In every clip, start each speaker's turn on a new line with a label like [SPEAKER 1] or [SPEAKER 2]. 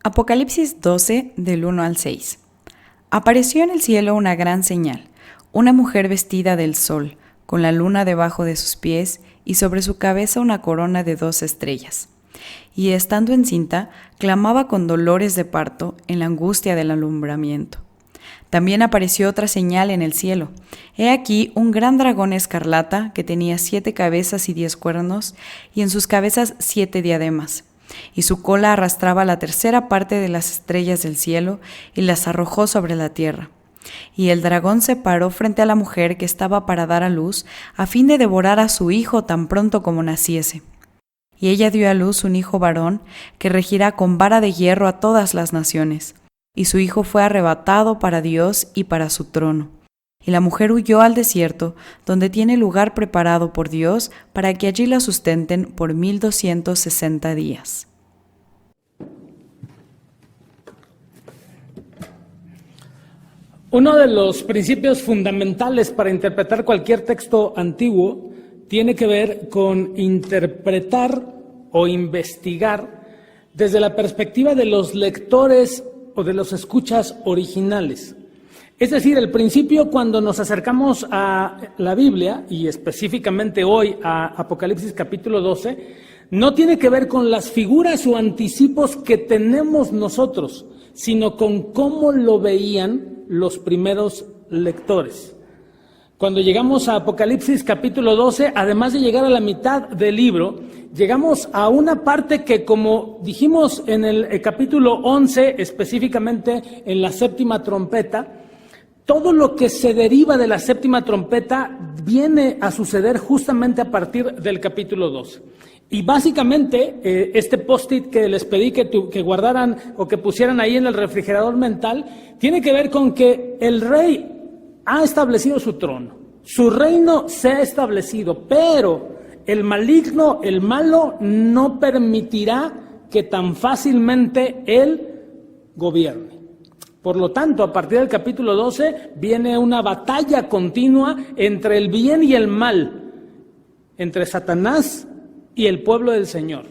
[SPEAKER 1] Apocalipsis 12, del 1 al 6. Apareció en el cielo una gran señal, una mujer vestida del sol, con la luna debajo de sus pies y sobre su cabeza una corona de 2 estrellas. Y estando encinta, clamaba con dolores de parto en la angustia del alumbramiento. También apareció otra señal en el cielo. He aquí un gran dragón escarlata que tenía 7 cabezas y 10 cuernos, y en sus cabezas 7 diademas. Y su cola arrastraba la tercera parte de las estrellas del cielo y las arrojó sobre la tierra. Y el dragón se paró frente a la mujer que estaba para dar a luz, a fin de devorar a su hijo tan pronto como naciese. Y ella dio a luz un hijo varón, que regirá con vara de hierro a todas las naciones. Y su hijo fue arrebatado para Dios y para su trono. Y la mujer huyó al desierto, donde tiene lugar preparado por Dios, para que allí la sustenten por 1260 días.
[SPEAKER 2] Uno de los principios fundamentales para interpretar cualquier texto antiguo tiene que ver con interpretar o investigar desde la perspectiva de los lectores o de los escuchas originales. Es decir, el principio cuando nos acercamos a la Biblia, y específicamente hoy a Apocalipsis capítulo 12, no tiene que ver con las figuras o anticipos que tenemos nosotros, sino con cómo lo veían los primeros lectores. Cuando llegamos a Apocalipsis capítulo 12, además de llegar a la mitad del libro, llegamos a una parte que, como dijimos en el capítulo 11, específicamente en la séptima trompeta, todo lo que se deriva de la séptima trompeta viene a suceder justamente a partir del capítulo 12. Y básicamente, este post-it que les pedí que guardaran o que pusieran ahí en el refrigerador mental, tiene que ver con que el rey ha establecido su trono, su reino se ha establecido, pero el maligno, el malo, no permitirá que tan fácilmente él gobierne. Por lo tanto, a partir del capítulo 12 viene una batalla continua entre el bien y el mal, entre Satanás y el pueblo del Señor.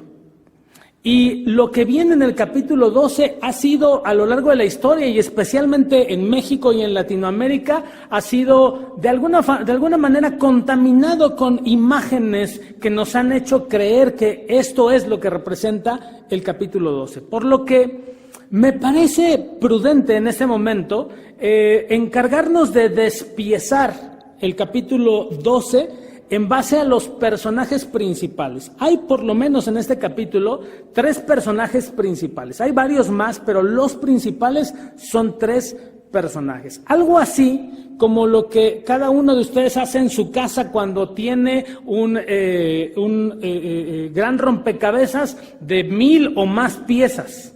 [SPEAKER 2] Y lo que viene en el capítulo 12 ha sido, a lo largo de la historia, y especialmente en México y en Latinoamérica, ha sido de alguna manera contaminado con imágenes que nos han hecho creer que esto es lo que representa el capítulo 12. Por lo que me parece prudente en este momento encargarnos de despiezar el capítulo 12 en base a los personajes principales. Hay por lo menos en este capítulo 3 personajes principales. Hay varios más, pero los principales son 3 personajes. Algo así como lo que cada uno de ustedes hace en su casa cuando tiene un gran rompecabezas de 1000 o más piezas.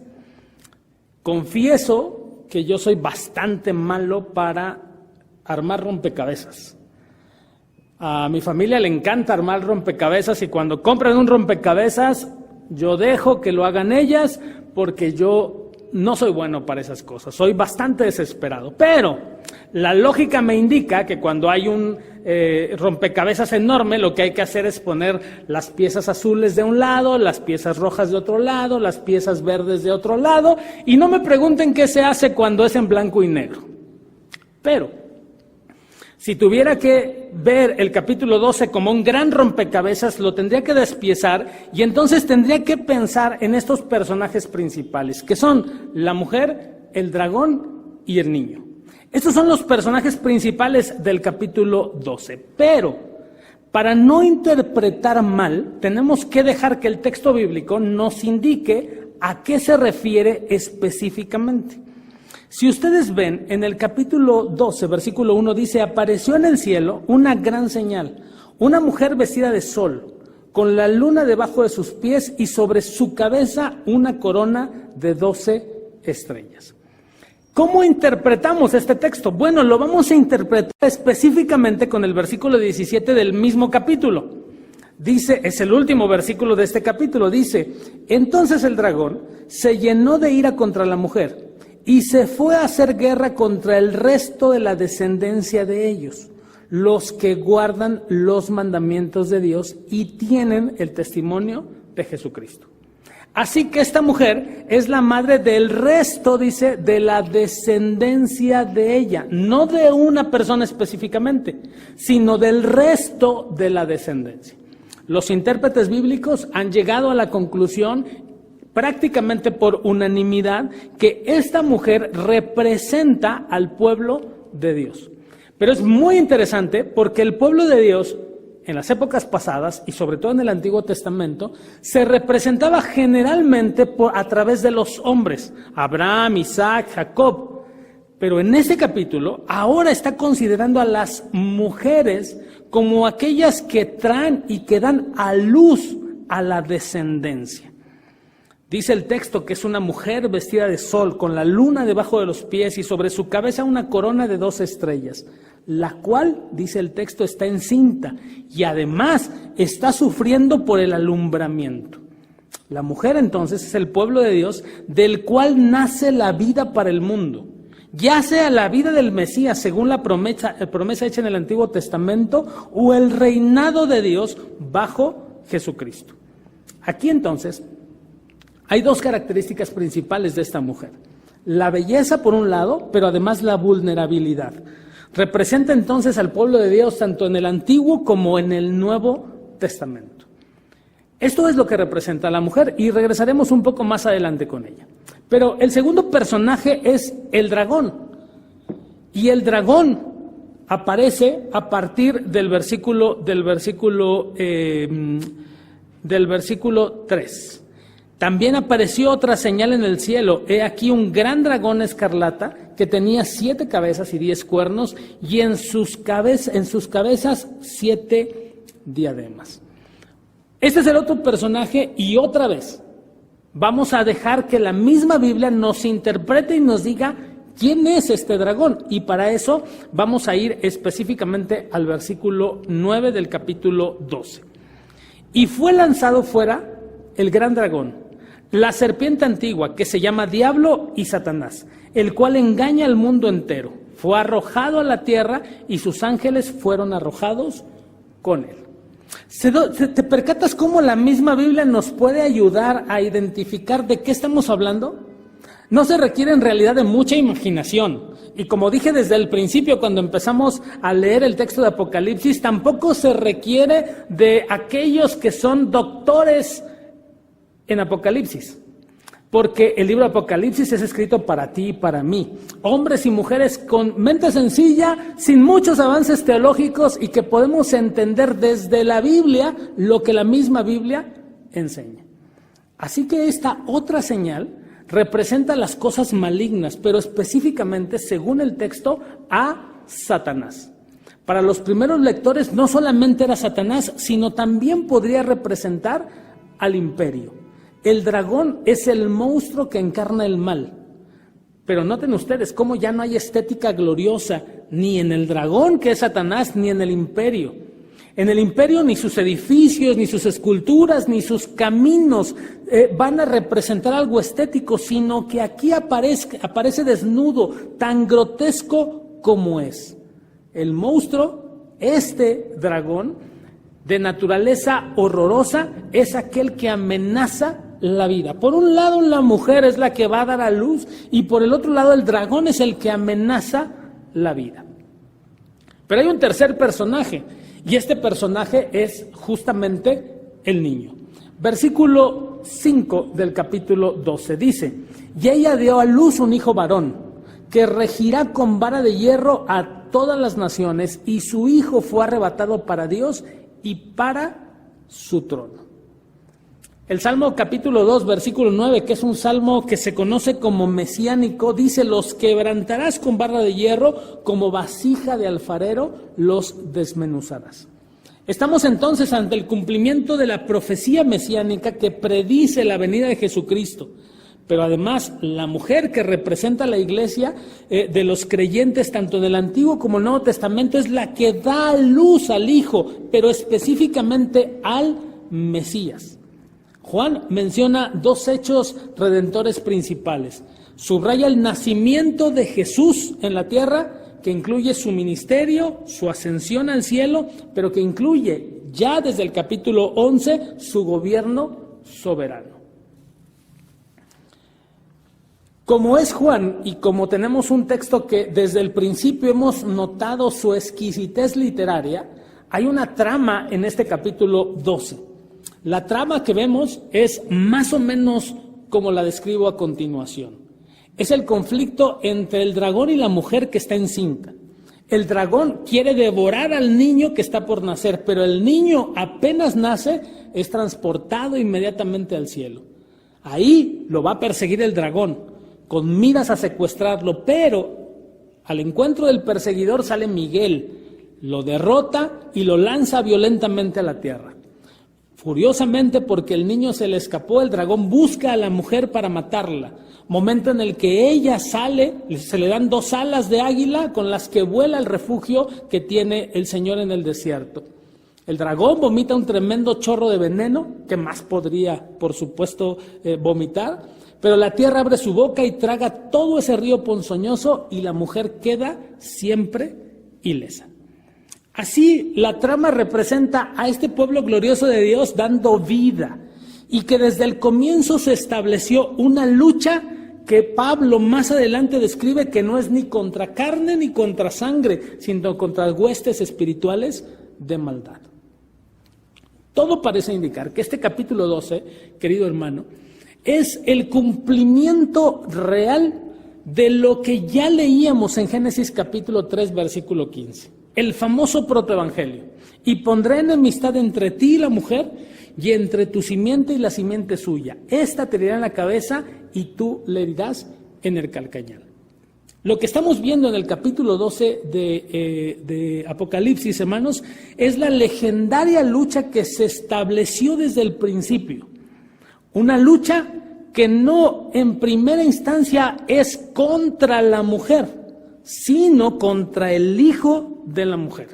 [SPEAKER 2] Confieso que yo soy bastante malo para armar rompecabezas. A mi familia le encanta armar rompecabezas y cuando compran un rompecabezas, yo dejo que lo hagan ellas porque yo no soy bueno para esas cosas, soy bastante desesperado. Pero la lógica me indica que cuando hay un rompecabezas enorme, lo que hay que hacer es poner las piezas azules de un lado, las piezas rojas de otro lado, las piezas verdes de otro lado, y no me pregunten qué se hace cuando es en blanco y negro. Pero si tuviera que ver el capítulo 12 como un gran rompecabezas, lo tendría que despiezar y entonces tendría que pensar en estos personajes principales, que son la mujer, el dragón y el niño. Estos son los personajes principales del capítulo 12, pero para no interpretar mal, tenemos que dejar que el texto bíblico nos indique a qué se refiere específicamente. Si ustedes ven, en el capítulo 12, versículo 1, dice: apareció en el cielo una gran señal, una mujer vestida de sol, con la luna debajo de sus pies y sobre su cabeza una corona de 12 estrellas. ¿Cómo interpretamos este texto? Bueno, lo vamos a interpretar específicamente con el versículo 17 del mismo capítulo. Dice, es el último versículo de este capítulo, dice: entonces el dragón se llenó de ira contra la mujer y se fue a hacer guerra contra el resto de la descendencia de ellos, los que guardan los mandamientos de Dios y tienen el testimonio de Jesucristo. Así que esta mujer es la madre del resto, dice, de la descendencia de ella, no de una persona específicamente, sino del resto de la descendencia. Los intérpretes bíblicos han llegado a la conclusión, prácticamente por unanimidad, que esta mujer representa al pueblo de Dios. Pero es muy interesante porque el pueblo de Dios, en las épocas pasadas y sobre todo en el Antiguo Testamento, se representaba generalmente a través de los hombres, Abraham, Isaac, Jacob. Pero en ese capítulo ahora está considerando a las mujeres como aquellas que traen y que dan a luz a la descendencia. Dice el texto que es una mujer vestida de sol, con la luna debajo de los pies y sobre su cabeza una corona de 2 estrellas, la cual, dice el texto, está encinta y además está sufriendo por el alumbramiento. La mujer entonces es el pueblo de Dios del cual nace la vida para el mundo, ya sea la vida del Mesías según la promesa hecha en el Antiguo Testamento o el reinado de Dios bajo Jesucristo. Aquí entonces hay 2 características principales de esta mujer: la belleza por un lado, pero además la vulnerabilidad. Representa entonces al pueblo de Dios tanto en el Antiguo como en el Nuevo Testamento. Esto es lo que representa a la mujer y regresaremos un poco más adelante con ella. Pero el segundo personaje es el dragón. Y el dragón aparece a partir del versículo 3. También apareció otra señal en el cielo. He aquí un gran dragón escarlata que tenía 7 cabezas y 10 cuernos y en sus cabezas 7 diademas. Este es el otro personaje y otra vez vamos a dejar que la misma Biblia nos interprete y nos diga quién es este dragón. Y para eso vamos a ir específicamente al versículo 9 del capítulo 12. Y fue lanzado fuera el gran dragón, la serpiente antigua, que se llama Diablo y Satanás, el cual engaña al mundo entero. Fue arrojado a la tierra y sus ángeles fueron arrojados con él. ¿Te percatas cómo la misma Biblia nos puede ayudar a identificar de qué estamos hablando? No se requiere en realidad de mucha imaginación. Y como dije desde el principio cuando empezamos a leer el texto de Apocalipsis, tampoco se requiere de aquellos que son doctores en Apocalipsis, porque el libro de Apocalipsis es escrito para ti y para mí, hombres y mujeres con mente sencilla, sin muchos avances teológicos y que podemos entender desde la Biblia lo que la misma Biblia enseña. Así que esta otra señal representa las cosas malignas, pero específicamente, según el texto, a Satanás. Para los primeros lectores no solamente era Satanás, sino también podría representar al imperio. El dragón es el monstruo que encarna el mal. Pero noten ustedes cómo ya no hay estética gloriosa ni en el dragón, que es Satanás, ni en el imperio. En el imperio ni sus edificios, ni sus esculturas, ni sus caminos van a representar algo estético, sino que aquí aparece desnudo, tan grotesco como es. El monstruo, este dragón, de naturaleza horrorosa, es aquel que amenaza la vida. Por un lado la mujer es la que va a dar a luz y por el otro lado el dragón es el que amenaza la vida. Pero hay un tercer personaje y este personaje es justamente el niño. Versículo 5 del capítulo 12 dice: y ella dio a luz un hijo varón que regirá con vara de hierro a todas las naciones y su hijo fue arrebatado para Dios y para su trono. El Salmo capítulo 2, versículo 9, que es un salmo que se conoce como mesiánico, dice: los quebrantarás con barra de hierro, como vasija de alfarero los desmenuzarás. Estamos entonces ante el cumplimiento de la profecía mesiánica que predice la venida de Jesucristo. Pero además, la mujer que representa a la iglesia de los creyentes, tanto en el Antiguo como en el Nuevo Testamento, es la que da luz al Hijo, pero específicamente al Mesías. Juan menciona 2 hechos redentores principales. Subraya el nacimiento de Jesús en la tierra, que incluye su ministerio, su ascensión al cielo, pero que incluye ya desde el capítulo 11 su gobierno soberano. Como es Juan y como tenemos un texto que desde el principio hemos notado su exquisitez literaria, hay una trama en este capítulo 12. La trama que vemos es más o menos como la describo a continuación. Es el conflicto entre el dragón y la mujer que está encinta. El dragón quiere devorar al niño que está por nacer, pero el niño apenas nace, es transportado inmediatamente al cielo. Ahí lo va a perseguir el dragón, con miras a secuestrarlo, pero al encuentro del perseguidor sale Miguel, lo derrota y lo lanza violentamente a la tierra. Furiosamente, porque el niño se le escapó, el dragón busca a la mujer para matarla. Momento en el que ella sale, se le dan 2 alas de águila con las que vuela al refugio que tiene el Señor en el desierto. El dragón vomita un tremendo chorro de veneno, que más podría, por supuesto, vomitar, pero la tierra abre su boca y traga todo ese río ponzoñoso y la mujer queda siempre ilesa. Así, la trama representa a este pueblo glorioso de Dios dando vida y que desde el comienzo se estableció una lucha que Pablo más adelante describe que no es ni contra carne ni contra sangre, sino contra huestes espirituales de maldad. Todo parece indicar que este capítulo 12, querido hermano, es el cumplimiento real de lo que ya leíamos en Génesis capítulo 3, versículo 15. El famoso protoevangelio. Y pondré enemistad entre ti y la mujer, y entre tu simiente y la simiente suya. Esta te herirá en la cabeza y tú le herirás en el calcañar. Lo que estamos viendo en el capítulo 12 de Apocalipsis, hermanos, es la legendaria lucha que se estableció desde el principio. Una lucha que no en primera instancia es contra la mujer, sino contra el hijo de la mujer,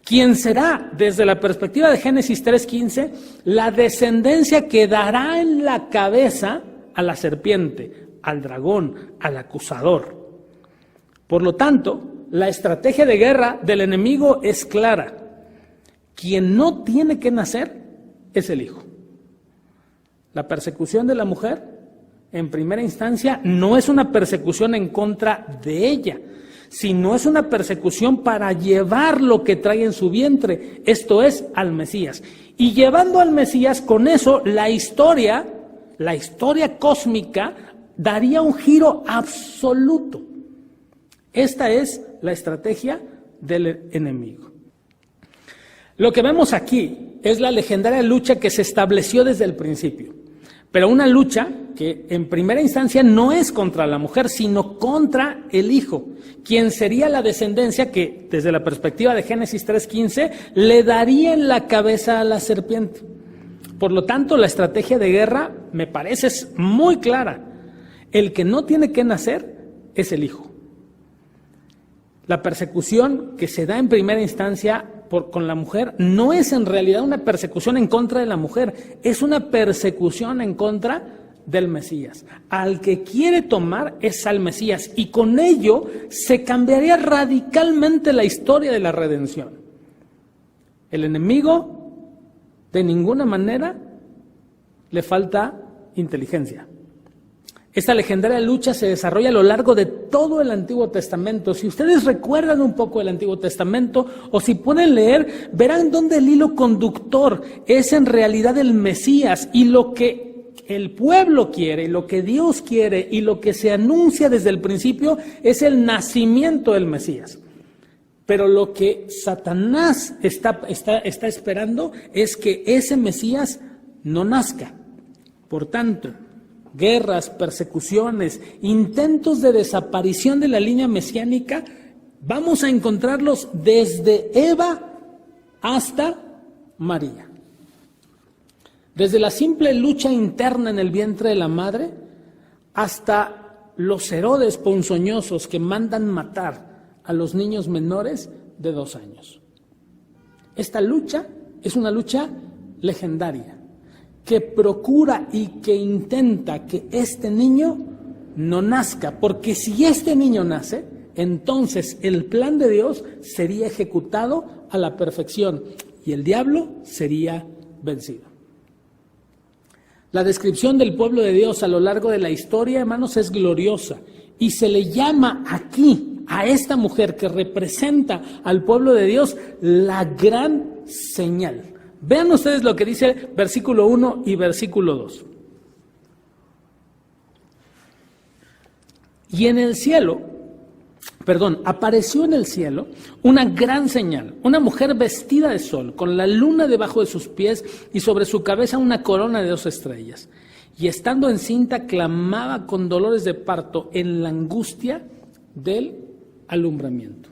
[SPEAKER 2] quien será, desde la perspectiva de Génesis 3:15, la descendencia que dará en la cabeza a la serpiente, al dragón, al acusador. Por lo tanto, la estrategia de guerra del enemigo es clara. Quien no tiene que nacer es el hijo. La persecución de la mujer, en primera instancia, no es una persecución en contra de ella, sino es una persecución para llevar lo que trae en su vientre, esto es, al Mesías. Y llevando al Mesías, con eso, la historia cósmica daría un giro absoluto. Esta es la estrategia del enemigo. Lo que vemos aquí es la legendaria lucha que se estableció desde el principio, pero una lucha que en primera instancia no es contra la mujer, sino contra el hijo, quien sería la descendencia que, desde la perspectiva de Génesis 3:15, le daría en la cabeza a la serpiente. Por lo tanto, la estrategia de guerra, me parece, es muy clara. El que no tiene que nacer es el hijo. La persecución que se da en primera instancia con la mujer no es en realidad una persecución en contra de la mujer, es una persecución en contra del Mesías. Al que quiere tomar es al Mesías, y con ello se cambiaría radicalmente la historia de la redención. El enemigo de ninguna manera le falta inteligencia. Esta legendaria lucha se desarrolla a lo largo de todo el Antiguo Testamento. Si ustedes recuerdan un poco el Antiguo Testamento, o si pueden leer, verán dónde el hilo conductor es en realidad el Mesías, y lo que el pueblo quiere, lo que Dios quiere y lo que se anuncia desde el principio es el nacimiento del Mesías. Pero lo que Satanás está esperando es que ese Mesías no nazca. Por tanto, guerras, persecuciones, intentos de desaparición de la línea mesiánica, vamos a encontrarlos desde Eva hasta María. Desde la simple lucha interna en el vientre de la madre hasta los Herodes ponzoñosos que mandan matar a los niños menores de 2 años. Esta lucha es una lucha legendaria, que procura y que intenta que este niño no nazca, porque si este niño nace, entonces el plan de Dios sería ejecutado a la perfección y el diablo sería vencido. La descripción del pueblo de Dios a lo largo de la historia, hermanos, es gloriosa. Y se le llama aquí, a esta mujer que representa al pueblo de Dios, la gran señal. Vean ustedes lo que dice versículo 1 y versículo 2. Y en el cielo, apareció en el cielo una gran señal, una mujer vestida de sol, con la luna debajo de sus pies y sobre su cabeza una corona de 2 estrellas. Y estando encinta, clamaba con dolores de parto en la angustia del alumbramiento.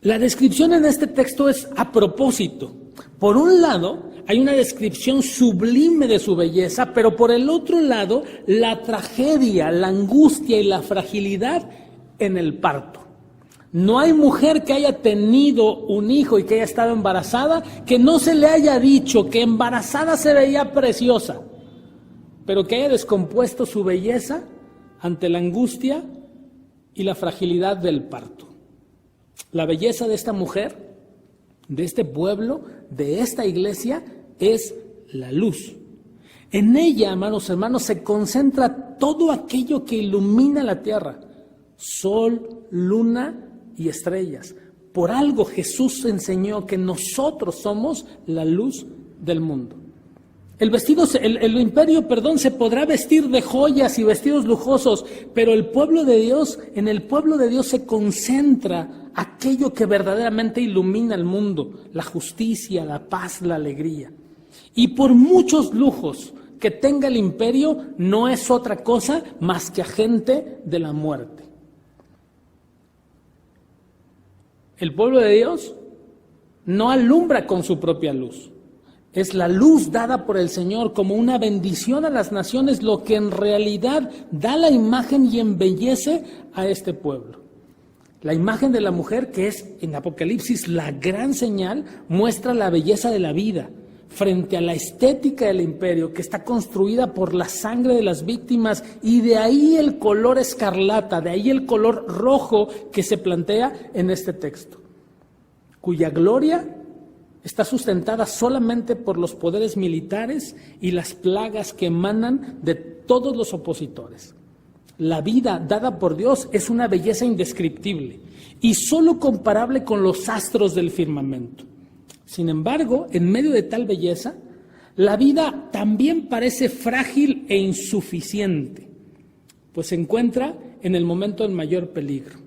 [SPEAKER 2] La descripción en este texto es a propósito. Por un lado, hay una descripción sublime de su belleza, pero por el otro lado, la tragedia, la angustia y la fragilidad en el parto. No hay mujer que haya tenido un hijo y que haya estado embarazada que no se le haya dicho que embarazada se veía preciosa, pero que haya descompuesto su belleza ante la angustia y la fragilidad del parto. La belleza de esta mujer, de este pueblo, de esta iglesia, es la luz. En ella, hermanos, se concentra todo aquello que ilumina la tierra: sol, luna y estrellas. Por algo Jesús enseñó que nosotros somos la luz del mundo. El imperio se podrá vestir de joyas y vestidos lujosos, pero el pueblo de Dios, en el pueblo de Dios se concentra aquello que verdaderamente ilumina el mundo: la justicia, la paz, la alegría. Y por muchos lujos que tenga el imperio, no es otra cosa más que agente de la muerte. El pueblo de Dios no alumbra con su propia luz. Es la luz dada por el Señor como una bendición a las naciones lo que en realidad da la imagen y embellece a este pueblo. La imagen de la mujer, que es en Apocalipsis la gran señal, muestra la belleza de la vida frente a la estética del imperio, que está construida por la sangre de las víctimas, y de ahí el color escarlata, de ahí el color rojo que se plantea en este texto, cuya gloria está sustentada solamente por los poderes militares y las plagas que emanan de todos los opositores. La vida dada por Dios es una belleza indescriptible y solo comparable con los astros del firmamento. Sin embargo, en medio de tal belleza, la vida también parece frágil e insuficiente, pues se encuentra en el momento del mayor peligro,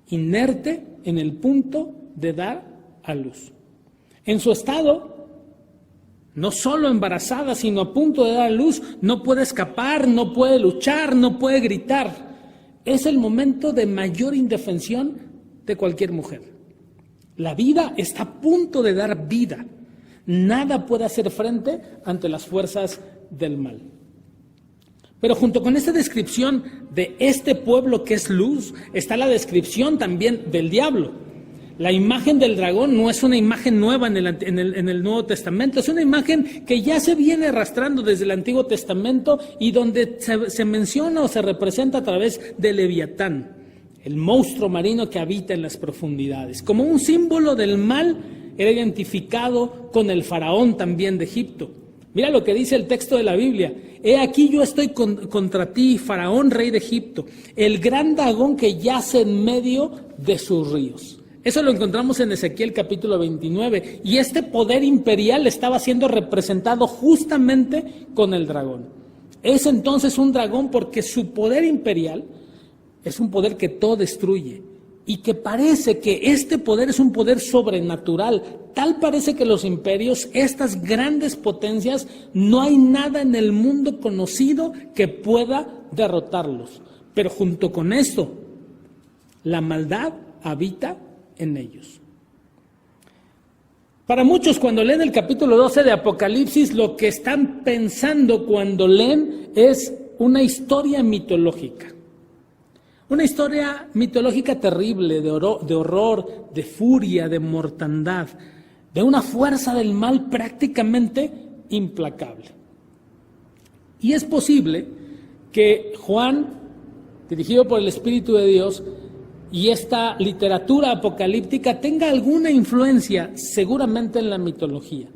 [SPEAKER 2] inerte en el punto de dar a luz. En su estado, no solo embarazada, sino a punto de dar a luz, no puede escapar, no puede luchar, no puede gritar. Es el momento de mayor indefensión de cualquier mujer. La vida está a punto de dar vida. Nada puede hacer frente ante las fuerzas del mal. Pero junto con esta descripción de este pueblo que es luz, está la descripción también del diablo. La imagen del dragón no es una imagen nueva en el Nuevo Testamento, es una imagen que ya se viene arrastrando desde el Antiguo Testamento y donde se menciona o se representa a través de Leviatán, el monstruo marino que habita en las profundidades. Como un símbolo del mal, era identificado con el faraón también de Egipto. Mira lo que dice el texto de la Biblia: he aquí yo estoy contra ti, faraón, rey de Egipto, el gran dragón que yace en medio de sus ríos. Eso lo encontramos en Ezequiel capítulo 29, y este poder imperial estaba siendo representado justamente con el dragón. Es entonces un dragón porque su poder imperial es un poder que todo destruye, y que parece que este poder es un poder sobrenatural. Tal parece que los imperios, estas grandes potencias, no hay nada en el mundo conocido que pueda derrotarlos. Pero junto con esto, la maldad habita en ellos. Para muchos, cuando leen el capítulo 12 de Apocalipsis, lo que están pensando cuando leen es una historia mitológica. Una historia mitológica terrible, de horror, de furia, de mortandad, de una fuerza del mal prácticamente implacable. Y es posible que Juan, dirigido por el Espíritu de Dios, y esta literatura apocalíptica tenga alguna influencia seguramente en la mitología.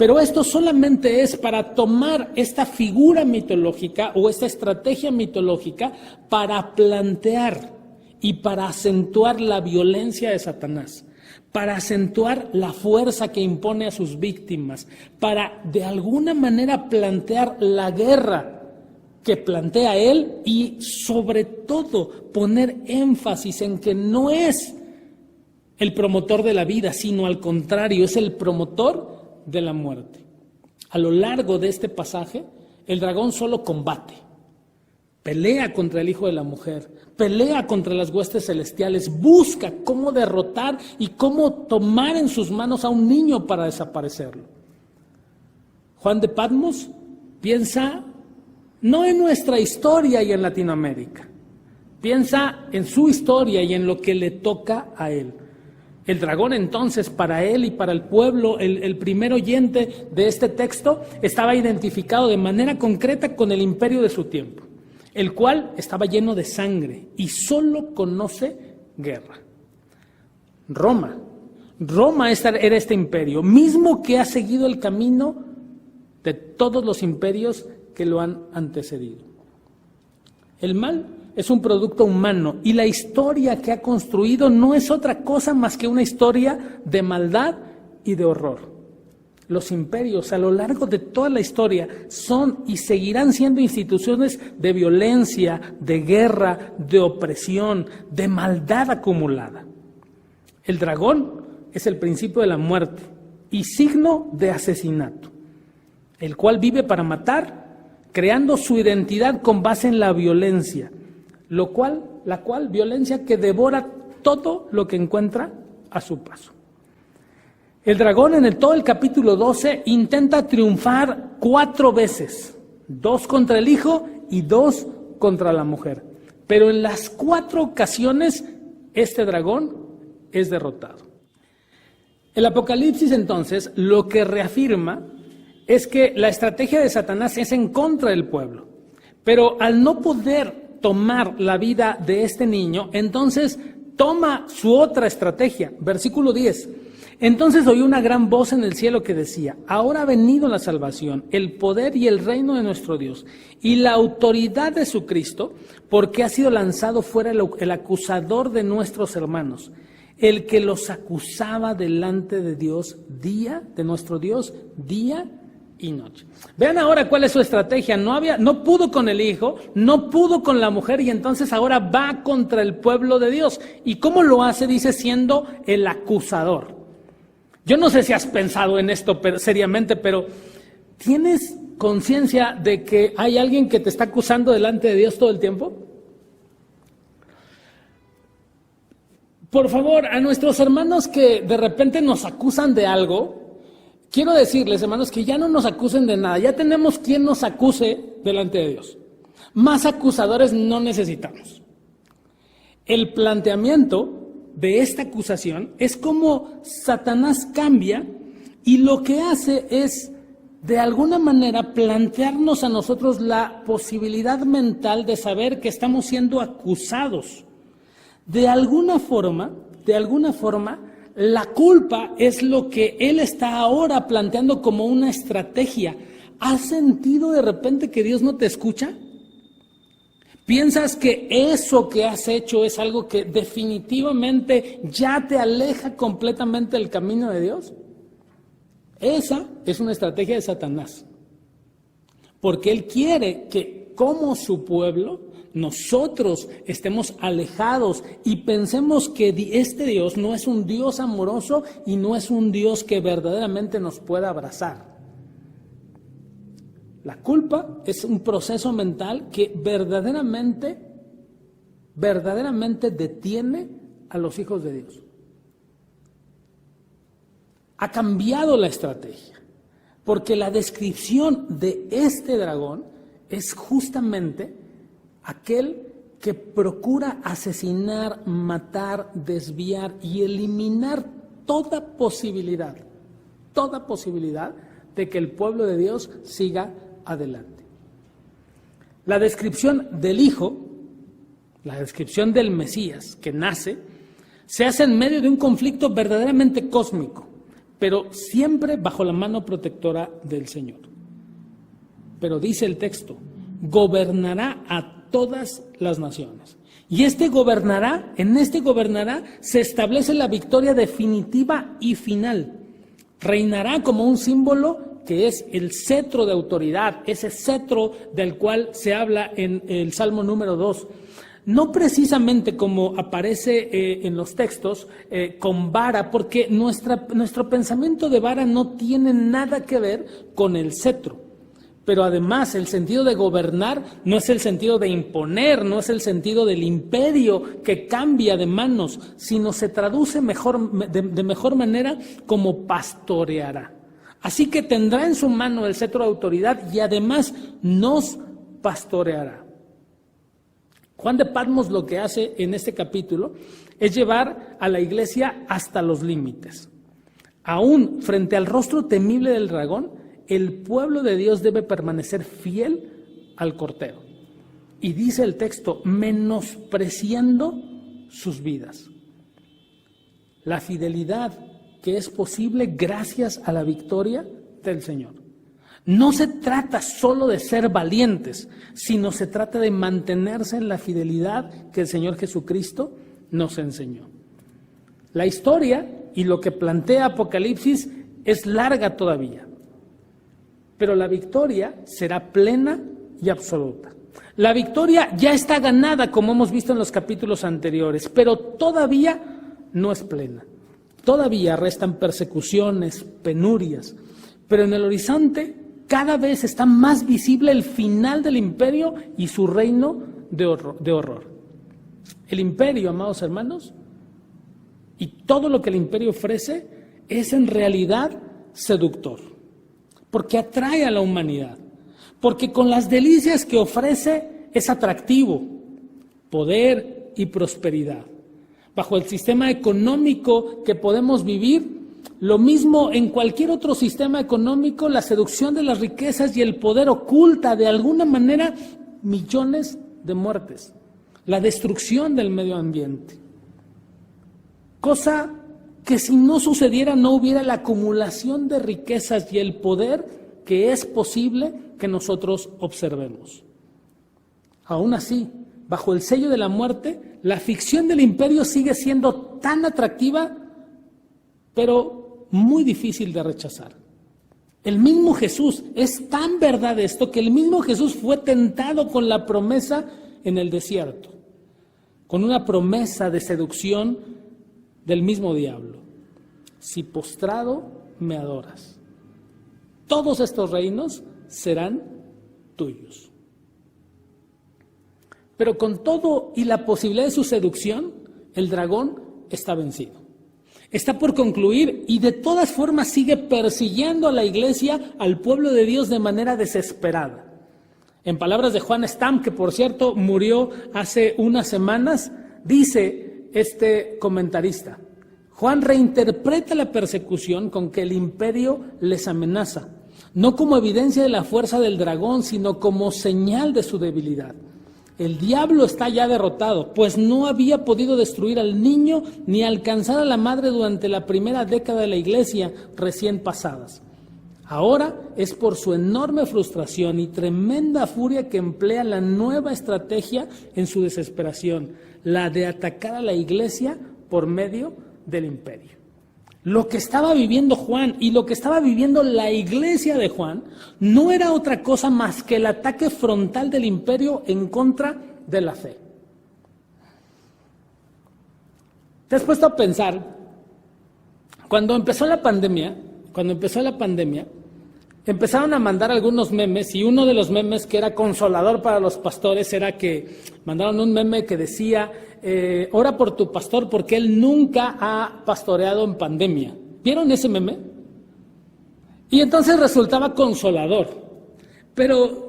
[SPEAKER 2] Pero esto solamente es para tomar esta figura mitológica o esta estrategia mitológica para plantear y para acentuar la violencia de Satanás, para acentuar la fuerza que impone a sus víctimas, para de alguna manera plantear la guerra que plantea él y sobre todo poner énfasis en que no es el promotor de la vida, sino al contrario, es el promotor de la muerte. A lo largo de este pasaje, el dragón solo combate, pelea contra el hijo de la mujer, pelea contra las huestes celestiales, busca cómo derrotar y cómo tomar en sus manos a un niño para desaparecerlo. Juan de Patmos piensa no en nuestra historia y en Latinoamérica, piensa en su historia y en lo que le toca a él. El dragón entonces para él y para el pueblo, el primer oyente de este texto, estaba identificado de manera concreta con el imperio de su tiempo, el cual estaba lleno de sangre y solo conoce guerra. Roma era este imperio, mismo que ha seguido el camino de todos los imperios que lo han antecedido. El mal es un producto humano y la historia que ha construido no es otra cosa más que una historia de maldad y de horror. Los imperios a lo largo de toda la historia son y seguirán siendo instituciones de violencia, de guerra, de opresión, de maldad acumulada. El dragón es el principio de la muerte y signo de asesinato, el cual vive para matar, creando su identidad con base en la violencia, la cual violencia que devora todo lo que encuentra a su paso. El dragón en todo el capítulo 12 intenta triunfar 4 veces, 2 contra el hijo y 2 contra la mujer. Pero en las 4 ocasiones este dragón es derrotado. El Apocalipsis entonces lo que reafirma es que la estrategia de Satanás es en contra del pueblo, pero al no poder tomar la vida de este niño, entonces toma su otra estrategia. Versículo 10. Entonces oí una gran voz en el cielo que decía: ahora ha venido la salvación, el poder y el reino de nuestro Dios y la autoridad de su Cristo, porque ha sido lanzado fuera el acusador de nuestros hermanos, el que los acusaba delante de Dios de nuestro Dios, día y noche. Vean ahora cuál es su estrategia. No pudo con el hijo, no pudo con la mujer y entonces ahora va contra el pueblo de Dios. ¿Y cómo lo hace? Dice, siendo el acusador. Yo no sé si has pensado en esto seriamente, pero ¿tienes conciencia de que hay alguien que te está acusando delante de Dios todo el tiempo? Por favor, a nuestros hermanos que de repente nos acusan de algo, quiero decirles, hermanos, que ya no nos acusen de nada. Ya tenemos quien nos acuse delante de Dios. Más acusadores no necesitamos. El planteamiento de esta acusación es como Satanás cambia y lo que hace es, de alguna manera, plantearnos a nosotros la posibilidad mental de saber que estamos siendo acusados. De alguna forma, la culpa es lo que él está ahora planteando como una estrategia. ¿Has sentido de repente que Dios no te escucha? ¿Piensas que eso que has hecho es algo que definitivamente ya te aleja completamente del camino de Dios? Esa es una estrategia de Satanás. Porque él quiere que, como su pueblo, nosotros estemos alejados y pensemos que este Dios no es un Dios amoroso y no es un Dios que verdaderamente nos pueda abrazar. La culpa es un proceso mental que verdaderamente detiene a los hijos de Dios. Ha cambiado la estrategia, porque la descripción de este dragón es justamente aquel que procura asesinar, matar, desviar y eliminar toda posibilidad de que el pueblo de Dios siga adelante. La descripción del Hijo, la descripción del Mesías que nace, se hace en medio de un conflicto verdaderamente cósmico, pero siempre bajo la mano protectora del Señor. Pero dice el texto, gobernará a todas las naciones. Y en este gobernará se establece la victoria definitiva y final. Reinará como un símbolo que es el cetro de autoridad, ese cetro del cual se habla en el Salmo número 2. No precisamente como aparece en los textos, con vara, porque nuestro pensamiento de vara no tiene nada que ver con el cetro. Pero además el sentido de gobernar no es el sentido de imponer, no es el sentido del imperio que cambia de manos, sino se traduce de mejor manera como pastoreará. Así que tendrá en su mano el cetro de autoridad y además nos pastoreará. Juan de Patmos lo que hace en este capítulo es llevar a la iglesia hasta los límites. Aún frente al rostro temible del dragón, el pueblo de Dios debe permanecer fiel al Cordero. Y dice el texto, menospreciando sus vidas. La fidelidad que es posible gracias a la victoria del Señor. No se trata solo de ser valientes, sino se trata de mantenerse en la fidelidad que el Señor Jesucristo nos enseñó. La historia y lo que plantea Apocalipsis es larga todavía, pero la victoria será plena y absoluta. La victoria ya está ganada, como hemos visto en los capítulos anteriores, pero todavía no es plena. Todavía restan persecuciones, penurias, pero en el horizonte cada vez está más visible el final del imperio y su reino de horror. El imperio, amados hermanos, y todo lo que el imperio ofrece es en realidad seductor, porque atrae a la humanidad, porque con las delicias que ofrece es atractivo, poder y prosperidad. Bajo el sistema económico que podemos vivir, lo mismo en cualquier otro sistema económico, la seducción de las riquezas y el poder oculta de alguna manera millones de muertes, la destrucción del medio ambiente. Cosa que si no sucediera no hubiera la acumulación de riquezas y el poder que es posible que nosotros observemos. Aún así, bajo el sello de la muerte, la ficción del imperio sigue siendo tan atractiva, pero muy difícil de rechazar. El mismo Jesús, es tan verdad esto, que el mismo Jesús fue tentado con la promesa en el desierto, con una promesa de seducción del mismo diablo. Si postrado me adoras, todos estos reinos serán tuyos. Pero con todo y la posibilidad de su seducción, el dragón está vencido. Está por concluir y de todas formas sigue persiguiendo a la iglesia, al pueblo de Dios de manera desesperada. En palabras de Juan Stam, que por cierto murió hace unas semanas, dice este comentarista, Juan reinterpreta la persecución con que el imperio les amenaza, no como evidencia de la fuerza del dragón, sino como señal de su debilidad. El diablo está ya derrotado, pues no había podido destruir al niño ni alcanzar a la madre durante la primera década de la iglesia recién pasadas. Ahora es por su enorme frustración y tremenda furia que emplea la nueva estrategia en su desesperación, la de atacar a la iglesia por medio del imperio. Lo que estaba viviendo Juan y lo que estaba viviendo la iglesia de Juan no era otra cosa más que el ataque frontal del imperio en contra de la fe. ¿Te has puesto a pensar? Cuando empezó la pandemia, empezaron a mandar algunos memes, y uno de los memes que era consolador para los pastores era que mandaron un meme que decía, ora por tu pastor porque él nunca ha pastoreado en pandemia. ¿Vieron ese meme? Y entonces resultaba consolador, pero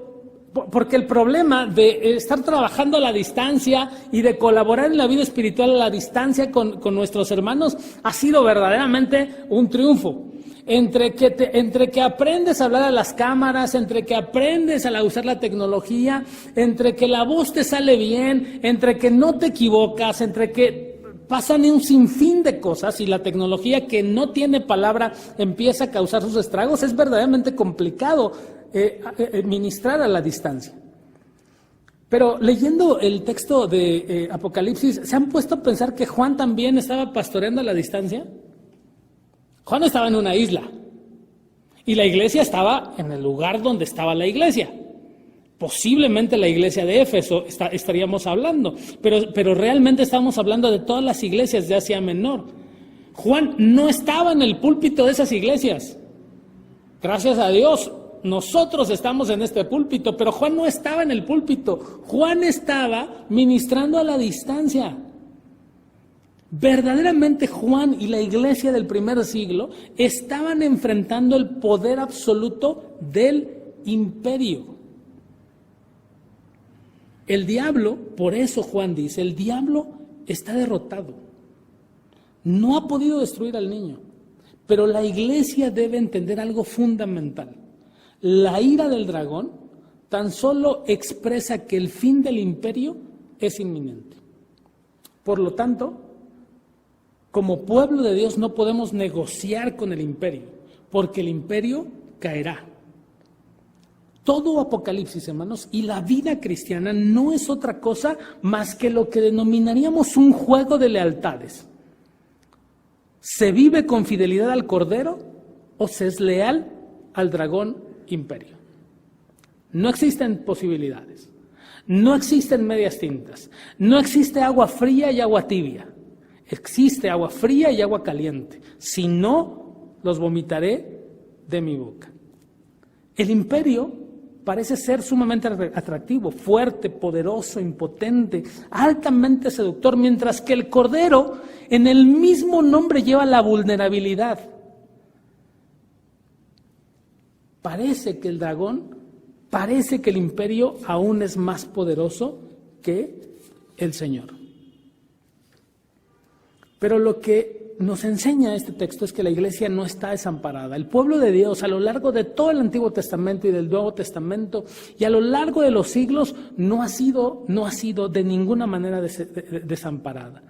[SPEAKER 2] porque el problema de estar trabajando a la distancia y de colaborar en la vida espiritual a la distancia con nuestros hermanos ha sido verdaderamente un triunfo. Entre que aprendes a hablar a las cámaras, entre que aprendes a usar la tecnología, entre que la voz te sale bien, entre que no te equivocas, entre que pasan un sinfín de cosas y la tecnología que no tiene palabra empieza a causar sus estragos. Es verdaderamente complicado ministrar a la distancia. Pero leyendo el texto de Apocalipsis, ¿se han puesto a pensar que Juan también estaba pastoreando a la distancia? Juan estaba en una isla y la iglesia estaba en el lugar donde estaba la iglesia. Posiblemente la iglesia de Éfeso estaríamos hablando, pero realmente estamos hablando de todas las iglesias de Asia Menor. Juan no estaba en el púlpito de esas iglesias. Gracias a Dios, nosotros estamos en este púlpito, pero Juan no estaba en el púlpito. Juan estaba ministrando a la distancia. Verdaderamente Juan y la iglesia del primer siglo estaban enfrentando el poder absoluto del imperio. El diablo, por eso Juan dice, el diablo está derrotado. No ha podido destruir al niño, pero la iglesia debe entender algo fundamental. La ira del dragón tan solo expresa que el fin del imperio es inminente. Por lo tanto, como pueblo de Dios no podemos negociar con el imperio, porque el imperio caerá. Todo Apocalipsis, hermanos, y la vida cristiana no es otra cosa más que lo que denominaríamos un juego de lealtades. ¿Se vive con fidelidad al Cordero o se es leal al dragón imperio? No existen posibilidades, no existen medias tintas, no existe agua fría y agua tibia, existe agua fría y agua caliente. Si no, los vomitaré de mi boca. El imperio parece ser sumamente atractivo, fuerte, poderoso, impotente, altamente seductor, mientras que el Cordero en el mismo nombre lleva la vulnerabilidad. Parece que el dragón, parece que el imperio aún es más poderoso que el Señor. Pero lo que nos enseña este texto es que la iglesia no está desamparada. El pueblo de Dios a lo largo de todo el Antiguo Testamento y del Nuevo Testamento y a lo largo de los siglos no ha sido de ninguna manera desamparada.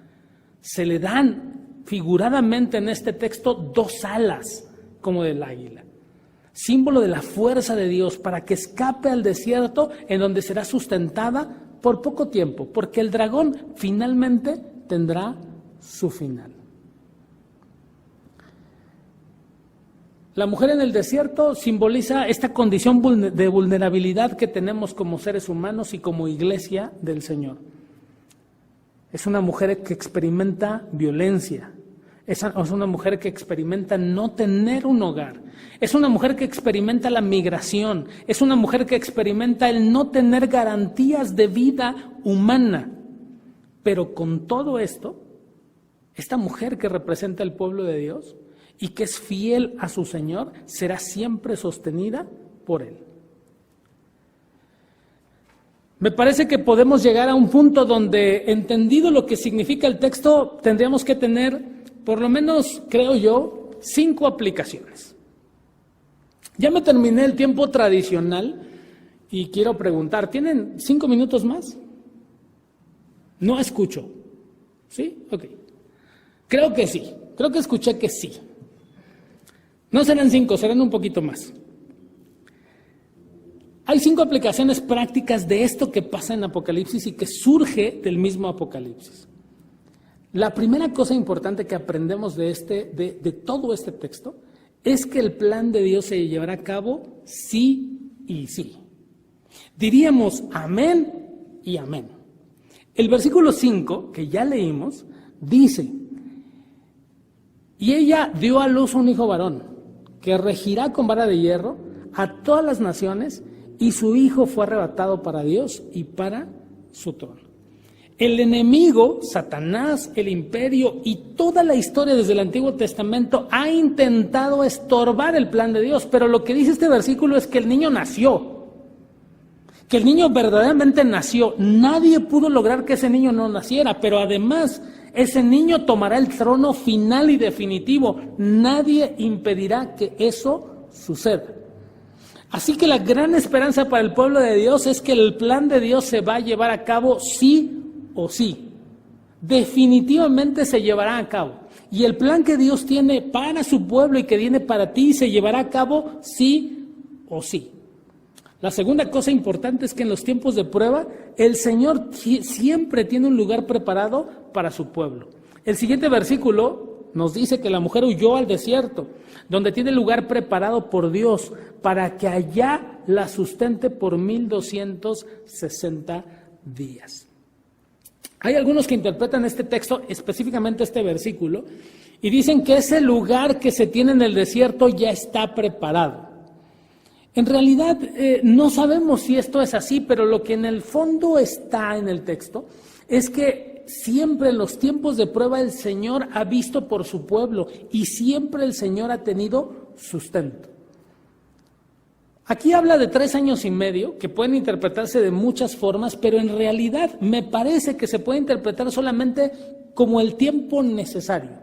[SPEAKER 2] Se le dan figuradamente en este texto 2 alas como del águila, símbolo de la fuerza de Dios para que escape al desierto en donde será sustentada por poco tiempo, porque el dragón finalmente tendrá su final. La mujer en el desierto simboliza esta condición de vulnerabilidad que tenemos como seres humanos y como iglesia del Señor. Es una mujer que experimenta violencia, es una mujer que experimenta no tener un hogar, es una mujer que experimenta la migración, es una mujer que experimenta el no tener garantías de vida humana. Pero con todo esto, esta mujer que representa el pueblo de Dios y que es fiel a su Señor, será siempre sostenida por Él. Me parece que podemos llegar a un punto donde, entendido lo que significa el texto, tendríamos que tener, por lo menos, creo yo, 5 aplicaciones. Ya me terminé el tiempo tradicional y quiero preguntar, ¿tienen 5 minutos más? No escucho. ¿Sí? Ok. Creo que sí. Creo que escuché que sí. No serán 5, serán un poquito más. Hay 5 aplicaciones prácticas de esto que pasa en Apocalipsis y que surge del mismo Apocalipsis. La primera cosa importante que aprendemos de todo este texto es que el plan de Dios se llevará a cabo sí y sí. Diríamos amén y amén. El versículo 5, que ya leímos, dice: y ella dio a luz un hijo varón, que regirá con vara de hierro a todas las naciones, y su hijo fue arrebatado para Dios y para su trono. El enemigo, Satanás, el imperio y toda la historia desde el Antiguo Testamento ha intentado estorbar el plan de Dios, pero lo que dice este versículo es que el niño nació, que el niño verdaderamente nació. Nadie pudo lograr que ese niño no naciera, pero además ese niño tomará el trono final y definitivo. Nadie impedirá que eso suceda. Así que la gran esperanza para el pueblo de Dios es que el plan de Dios se va a llevar a cabo sí o sí. definitivamente se llevará a cabo. Y el plan que Dios tiene para su pueblo y que tiene para ti se llevará a cabo sí o sí. La segunda cosa importante es que en los tiempos de prueba, el Señor siempre tiene un lugar preparado para su pueblo. El siguiente versículo nos dice que la mujer huyó al desierto, donde tiene lugar preparado por Dios para que allá la sustente por 1260 días. Hay algunos que interpretan este texto, específicamente este versículo, y dicen que ese lugar que se tiene en el desierto ya está preparado. En realidad no sabemos si esto es así, pero lo que en el fondo está en el texto es que siempre en los tiempos de prueba el Señor ha visto por su pueblo y siempre el Señor ha tenido sustento. Aquí habla de 3 años y medio, que pueden interpretarse de muchas formas, pero en realidad me parece que se puede interpretar solamente como el tiempo necesario.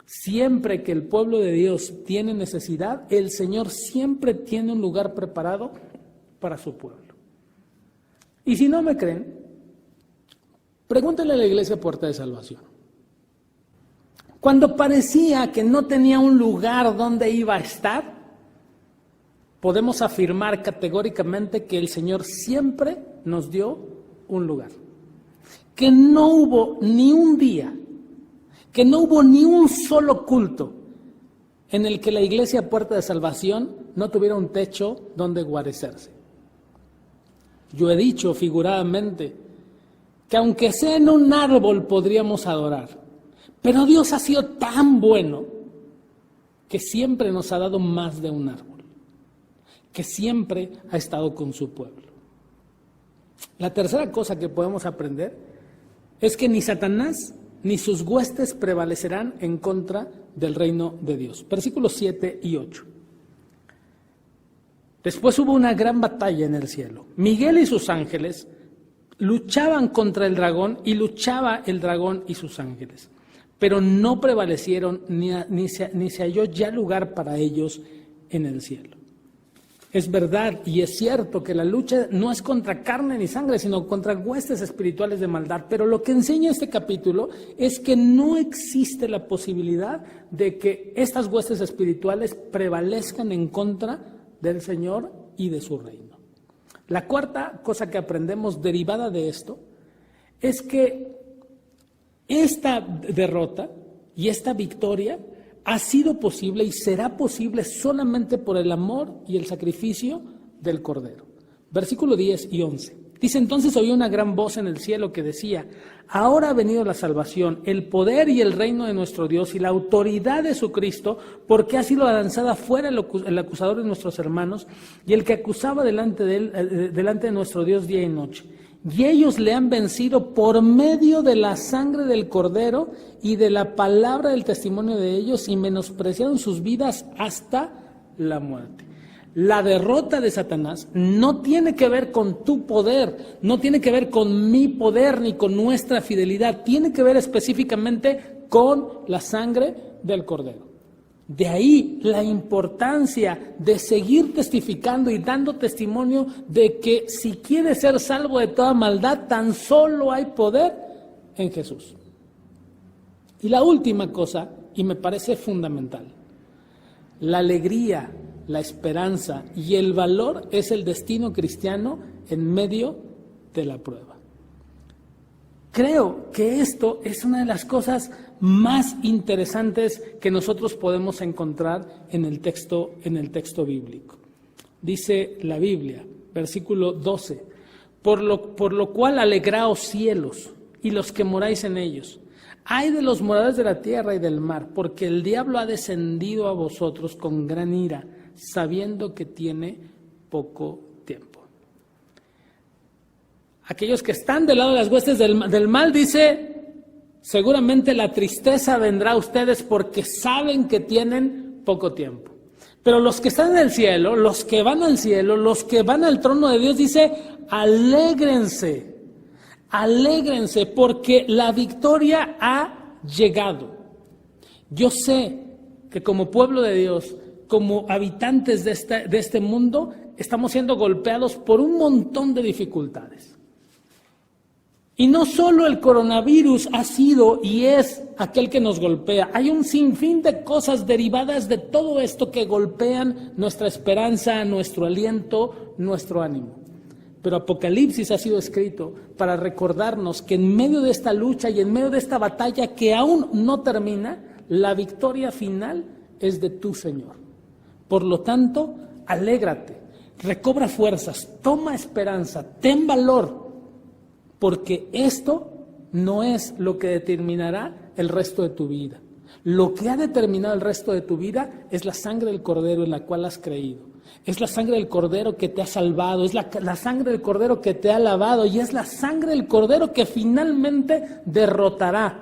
[SPEAKER 2] Siempre que el pueblo de Dios tiene necesidad, el Señor siempre tiene un lugar preparado para su pueblo. Y si no me creen, pregúntenle a la Iglesia Puerta de Salvación. Cuando parecía que no tenía un lugar donde iba a estar, podemos afirmar categóricamente que el Señor siempre nos dio un lugar. Que no hubo ni un día, que no hubo ni un solo culto en el que la Iglesia Puerta de Salvación no tuviera un techo donde guarecerse. Yo he dicho figuradamente que aunque sea en un árbol podríamos adorar, pero Dios ha sido tan bueno que siempre nos ha dado más de un árbol, que siempre ha estado con su pueblo. La tercera cosa que podemos aprender es que ni Satanás ni sus huestes prevalecerán en contra del reino de Dios. Versículos 7 y 8. Después hubo una gran batalla en el cielo. Miguel y sus ángeles luchaban contra el dragón y luchaba el dragón y sus ángeles, pero no prevalecieron ni se halló ya lugar para ellos en el cielo. Es verdad y es cierto que la lucha no es contra carne ni sangre, sino contra huestes espirituales de maldad. Pero lo que enseña este capítulo es que no existe la posibilidad de que estas huestes espirituales prevalezcan en contra del Señor y de su reino. La cuarta cosa que aprendemos derivada de esto es que esta derrota y esta victoria ha sido posible y será posible solamente por el amor y el sacrificio del Cordero. Versículo 10 y 11. Dice: entonces oí una gran voz en el cielo que decía: ahora ha venido la salvación, el poder y el reino de nuestro Dios y la autoridad de su Cristo, porque ha sido lanzada fuera el acusador de nuestros hermanos y el que acusaba delante de nuestro Dios día y noche. Y ellos le han vencido por medio de la sangre del Cordero y de la palabra del testimonio de ellos, y menospreciaron sus vidas hasta la muerte. La derrota de Satanás no tiene que ver con tu poder, no tiene que ver con mi poder ni con nuestra fidelidad, tiene que ver específicamente con la sangre del Cordero. De ahí la importancia de seguir testificando y dando testimonio de que si quieres ser salvo de toda maldad, tan solo hay poder en Jesús. Y la última cosa, y me parece fundamental, la alegría, la esperanza y el valor es el destino cristiano en medio de la prueba. Creo que esto es una de las cosas más interesantes que nosotros podemos encontrar en el texto bíblico. Dice la Biblia, versículo 12, por lo cual alegraos cielos y los que moráis en ellos. Ay de los moradores de la tierra y del mar, porque el diablo ha descendido a vosotros con gran ira, sabiendo que tiene poco tiempo. Aquellos que están del lado de las huestes del mal, dice, seguramente la tristeza vendrá a ustedes porque saben que tienen poco tiempo. Pero los que están en el cielo, los que van al cielo, los que van al trono de Dios, dice, alégrense, alégrense porque la victoria ha llegado. Yo sé que como pueblo de Dios, como habitantes de este mundo, estamos siendo golpeados por un montón de dificultades. Y no solo el coronavirus ha sido y es aquel que nos golpea, hay un sinfín de cosas derivadas de todo esto que golpean nuestra esperanza, nuestro aliento, nuestro ánimo. Pero Apocalipsis ha sido escrito para recordarnos que en medio de esta lucha y en medio de esta batalla que aún no termina, la victoria final es de tu Señor. Por lo tanto, alégrate, recobra fuerzas, toma esperanza, ten valor, porque esto no es lo que determinará el resto de tu vida. Lo que ha determinado el resto de tu vida es la sangre del Cordero en la cual has creído. Es la sangre del Cordero que te ha salvado, es la sangre del Cordero que te ha lavado y es la sangre del Cordero que finalmente derrotará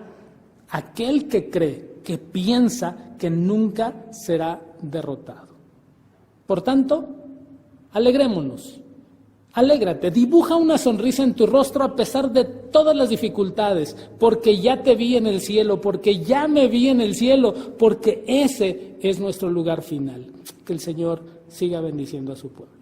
[SPEAKER 2] a aquel que cree, que piensa que nunca será derrotado. Por tanto, alegrémonos. Alégrate, dibuja una sonrisa en tu rostro a pesar de todas las dificultades, porque ya te vi en el cielo, porque ya me vi en el cielo, porque ese es nuestro lugar final. Que el Señor siga bendiciendo a su pueblo.